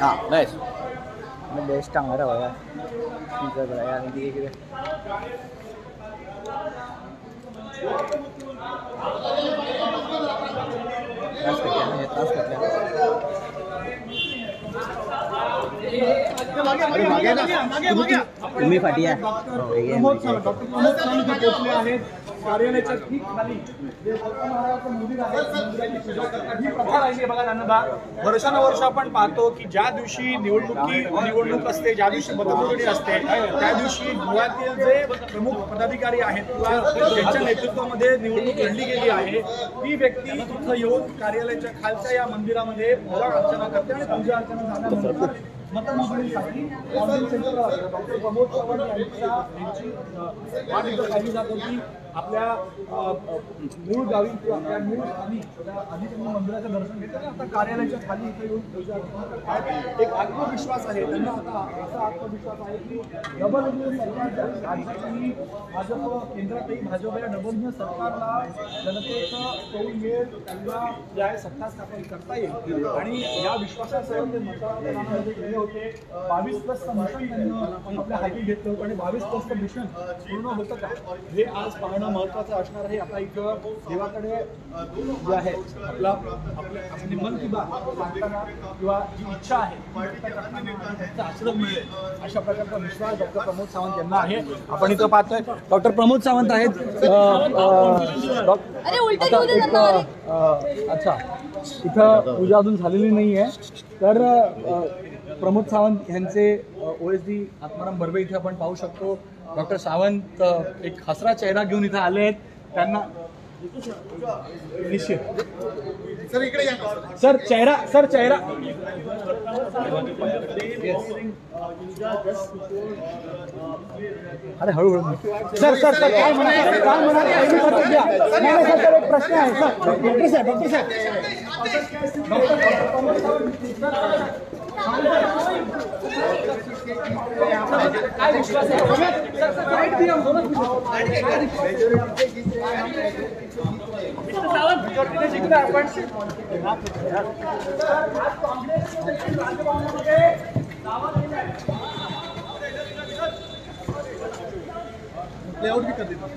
हाँ नाइस मैं बेस्ट हमारा होगा पिज्जा बनाया नहीं दिए तुम्ही फाटी आहे कार्यालयाच्या ठीक खाली जे महाराजांचं मंदिर आहे मंदिराची पूजा करतात ही प्रथा राहिली बघा ज्ञानदा वर्षानुवर्ष आपण पाहतो की ज्या दिवशी निवडणूक असते ज्या दिवशी मतमोजणी असते त्या दिवशी गोव्यातील जे प्रमुख पदाधिकारी आहेत किंवा ज्यांच्या नेतृत्वामध्ये निवडणूक लढली गेली आहे ती व्यक्ती इथं येऊन कार्यालयाच्या खालच्या या मंदिरामध्ये पूजा अर्चना करते आणि पूजा अर्चना झाल्यानंतर मतमोजणीसाठी डॉक्टर प्रमोद सावंत यांची वाट इथं पाहिली जात होती आपल्या मूळ गावी किंवा आपल्या मूळ स्थानी आधी त्यांनी मंदिराचं दर्शन घेतलं आता कार्यालयाच्या खाली इथे येऊन पूजा करतात एक आत्मविश्वास आहे त्यांना आता असा आत्मविश्वास आहे की डबल इंजिन सरकार राज्यातही भाजप केंद्रातही भाजप या डबल इंजिन सरकारला जनतेचं कौल मिळेल त्यांना जे आहे सत्ता स्थापन करता येईल आणि या विश्वासासह ते मतदानामध्ये गेले होते 22+ मिशन त्यांनी आपल्या हाती घेतलं होतं आणि 22+ मिशन पूर्ण होतं का हे आज पाहणं महत्त्वाचं असणार आहे. आता इथं देवाकडे जे आहे आपली मन की बात सांगताना किंवा जी इच्छा आहे आश्रम मिळेल अशा प्रकारचा विश्वास डॉक्टर प्रमोद सावंत यांना आहे. आपण इथं पाहतोय डॉक्टर प्रमोद सावंत आहेत. अच्छा इथं पूजा अजून झालेली नाही आहे तर प्रमोद सावंत यांचे OSD आत्माराम बर्वे इथे आपण पाहू शकतो. डॉक्टर सावंत एक हसरा चेहरा घेऊन इथे आले आहेत. त्यांना निश्चित सर चेहरा अरे हळूहळू सर काय म्हणाल एक प्रश्न आहे सर डॉक्टर साहेब काय विश्वास लेआउट भी कर देता हूँ.